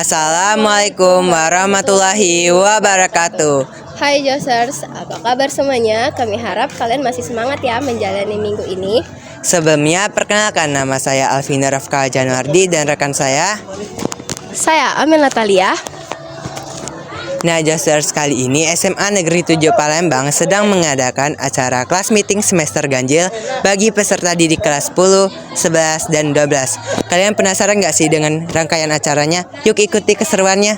Assalamualaikum warahmatullahi wabarakatuh. Hai Josers, apa kabar semuanya? Kami harap kalian masih semangat ya menjalani minggu ini. Sebelumnya perkenalkan, nama saya Alvina Rafka Januardi dan rekan saya Amel Natalia. Nah Josers, kali ini SMA Negeri 7 Palembang sedang mengadakan acara kelas meeting semester ganjil bagi peserta didik kelas 10, 11, dan 12. Kalian penasaran gak sih dengan rangkaian acaranya? Yuk ikuti keseruannya.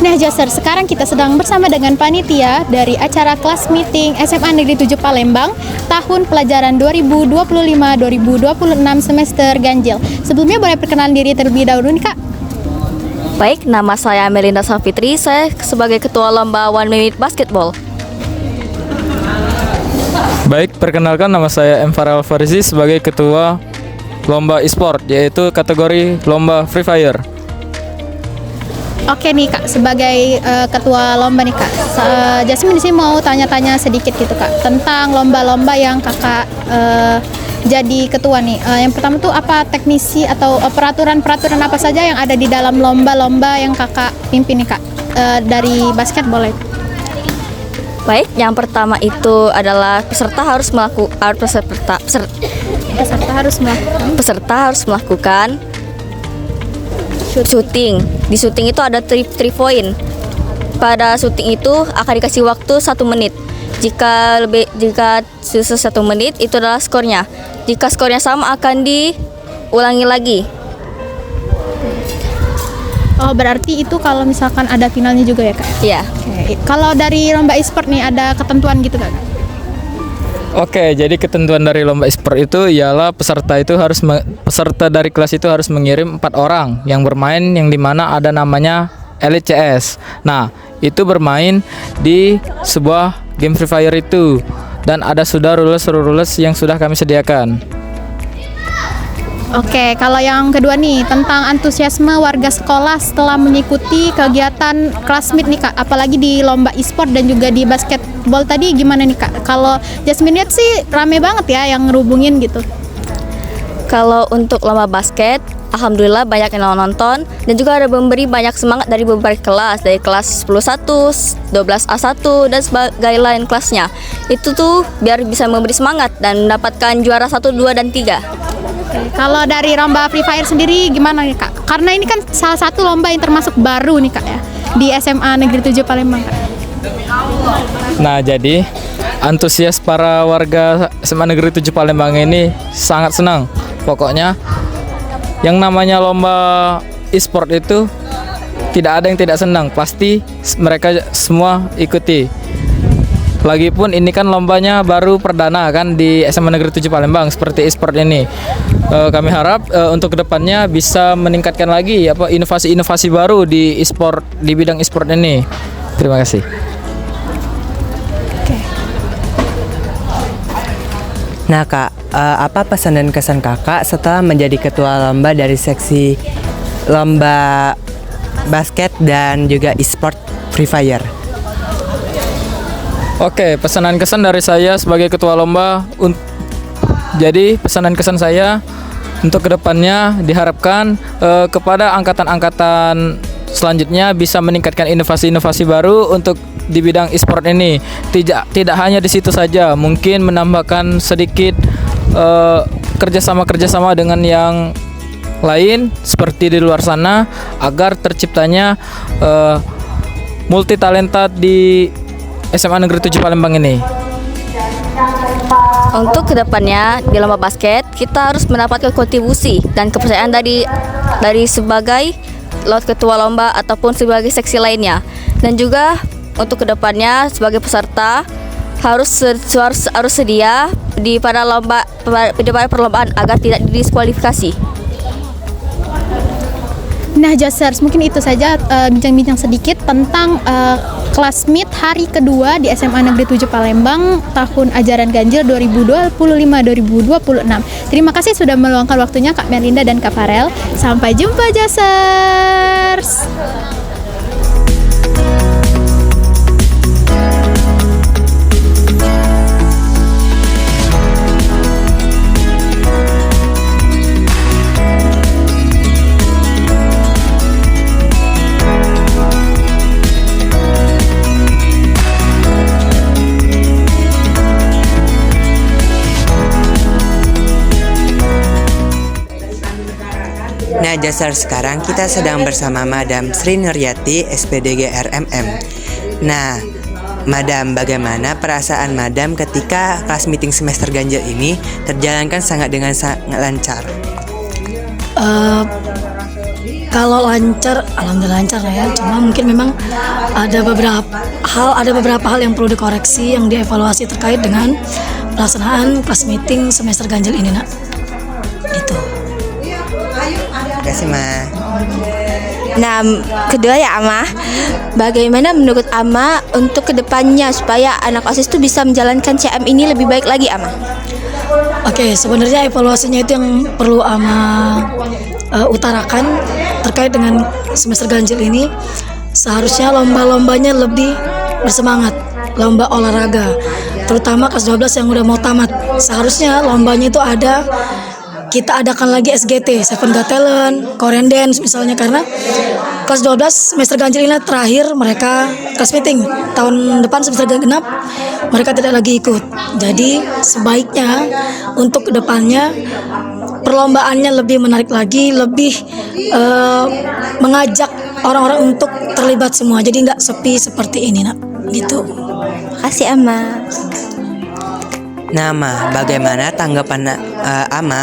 Nah Joser, sekarang kita sedang bersama dengan panitia dari acara kelas meeting SMA Negeri 7 Palembang tahun pelajaran 2025-2026 semester ganjil. Sebelumnya boleh perkenalan diri terlebih dahulu nih Kak. Baik, nama saya Melinda Safitri, saya sebagai Ketua Lomba One Minute Basketball. Baik, perkenalkan nama saya M. Farel Farizi sebagai Ketua Lomba e-sport, yaitu kategori Lomba Free Fire. Oke nih Kak, sebagai ketua lomba nih Kak, Jasmine di sini mau tanya-tanya sedikit gitu Kak tentang lomba-lomba yang Kakak jadi ketua nih. Yang pertama tuh apa teknisi atau peraturan-peraturan apa saja yang ada di dalam lomba-lomba yang Kakak pimpin nih Kak, dari basket boleh? Baik, yang pertama itu adalah peserta harus melakukan shooting. Di shooting itu ada 3 point. Pada shooting itu akan dikasih waktu 1 menit. Jika selesai 1 menit itu adalah skornya. Jika skornya sama akan diulangi lagi. Oh berarti itu kalau misalkan ada finalnya juga ya Kak? Iya. Oke. Kalau dari lomba e-sport nih ada ketentuan gitu Kak? Oke, jadi ketentuan dari lomba e-sport itu ialah peserta dari kelas itu harus mengirim 4 orang yang bermain, yang dimana ada namanya Elite CS. Nah, itu bermain di sebuah game Free Fire itu, dan ada sudah rules yang sudah kami sediakan. Oke, kalau yang kedua nih tentang antusiasme warga sekolah setelah mengikuti kegiatan kelas meet nih Kak, apalagi di lomba e-sport dan juga di basketball tadi gimana nih Kak? Kalau Jasmine lihat sih rame banget ya yang ngerubungin gitu. Kalau untuk lomba basket, alhamdulillah banyak yang nonton dan juga ada memberi banyak semangat dari beberapa kelas, dari kelas 10-1, 12A1 dan sebagainya lain kelasnya. Itu tuh biar bisa memberi semangat dan mendapatkan juara 1, 2 dan 3. Kalau dari lomba Free Fire sendiri gimana nih Kak? Karena ini kan salah satu lomba yang termasuk baru nih Kak ya di SMA Negeri 7 Palembang Kak. Nah, jadi antusias para warga SMA Negeri 7 Palembang ini sangat senang. Pokoknya yang namanya lomba e-sport itu tidak ada yang tidak senang, pasti mereka semua ikuti. Lagipun ini kan lombanya baru perdana kan di SMA Negeri 7 Palembang seperti e-sport ini. Kami harap untuk kedepannya bisa meningkatkan lagi inovasi-inovasi baru di e-sport, di bidang e-sport ini. Terima kasih. Nah Kak, apa pesan dan kesan Kakak setelah menjadi ketua lomba dari seksi lomba basket dan juga e-sport Free Fire? Oke, pesanan kesan dari saya sebagai ketua lomba. Jadi pesanan kesan saya untuk kedepannya diharapkan kepada angkatan-angkatan selanjutnya bisa meningkatkan inovasi-inovasi baru untuk di bidang e-sport ini. Tidak hanya di situ saja, mungkin menambahkan sedikit kerjasama dengan yang lain seperti di luar sana agar terciptanya multi talenta di SMA Negeri 7 Palembang ini. Untuk kedepannya di lomba basket kita harus mendapatkan kontribusi dan kepercayaan dari sebagai ketua lomba ataupun sebagai seksi lainnya. Dan juga untuk kedepannya sebagai peserta harus sedia pada perlombaan agar tidak didiskualifikasi. Nah, Jasers, mungkin itu saja bincang-bincang sedikit tentang kelas meet hari kedua di SMA Negeri 7 Palembang tahun ajaran ganjil 2025-2026. Terima kasih sudah meluangkan waktunya Kak Melinda dan Kak Farel. Sampai jumpa, Jasers. Nah, Jasar, sekarang kita sedang bersama Madam Sri Nuryati, SPDG RMM. Nah, Madam, bagaimana perasaan Madam ketika kelas meeting semester ganjil ini terjalankan sangat lancar? Kalau lancar, alhamdulillah lancar lah ya. Cuma mungkin memang ada beberapa hal yang perlu dikoreksi, yang dievaluasi terkait dengan pelaksanaan kelas meeting semester ganjil ini, nak. Gitu. Terima kasih, Ma. Nah, kedua ya Ama, bagaimana menurut Ama untuk kedepannya supaya anak OSIS itu bisa menjalankan CM ini lebih baik lagi, Ama? Oke, sebenarnya evaluasinya itu yang perlu Ama utarakan terkait dengan semester ganjil ini. Seharusnya lomba-lombanya lebih bersemangat, lomba olahraga, terutama kelas 12 yang udah mau tamat. Seharusnya lombanya itu kita adakan lagi SGT, Seven Got Talent, Korean Dance misalnya, karena kelas 12 semester ganjil ini terakhir mereka kelas meeting. Tahun depan semester genap mereka tidak lagi ikut. Jadi sebaiknya untuk kedepannya perlombaannya lebih menarik lagi, lebih mengajak orang-orang untuk terlibat semua. Jadi nggak sepi seperti ini, nak. Gitu. Makasih, Ama. Nah, Ma, bagaimana tanggapan Ama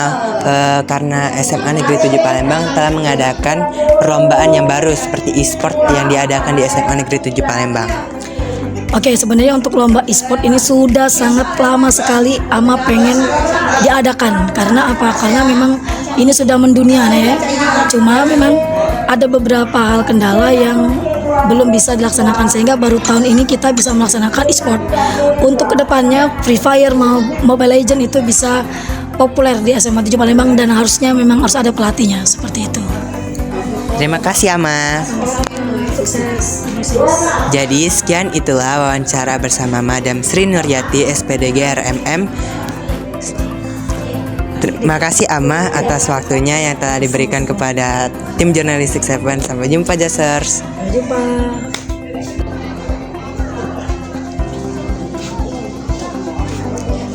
karena SMA Negeri 7 Palembang telah mengadakan perlombaan yang baru seperti e-sport yang diadakan di SMA Negeri 7 Palembang? Oke, sebenarnya untuk lomba e-sport ini sudah sangat lama sekali Ama pengen diadakan. Karena apa? Karena memang ini sudah mendunia, ya. Cuma memang ada beberapa hal kendala yang belum bisa dilaksanakan, sehingga baru tahun ini kita bisa melaksanakan e-sport. Untuk kedepannya Free Fire, Mobile Legends itu bisa populer di SMA 7 Palembang, dan harusnya memang harus ada pelatihnya seperti itu. Terima kasih, Ama. Jadi sekian itulah wawancara bersama Madam Sri Nuryati, SPDG RMM. Terima kasih, Ama, atas waktunya yang telah diberikan kepada tim Journalistic 7. Sampai jumpa, Jasers. Sampai jumpa.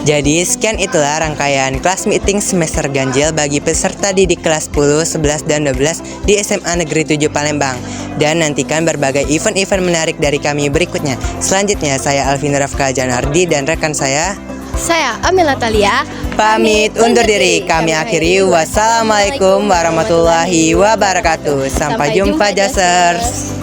Jadi sekian itulah rangkaian kelas meeting semester ganjil bagi peserta didik kelas 10, 11, dan 12 di SMA Negeri 7 Palembang. Dan nantikan berbagai event-event menarik dari kami berikutnya. Selanjutnya saya Alvin Rafka Janardi dan rekan saya Amela Talia pamit undur diri. Kami akhiri. Wassalamualaikum warahmatullahi wabarakatuh. Sampai jumpa, Jasers.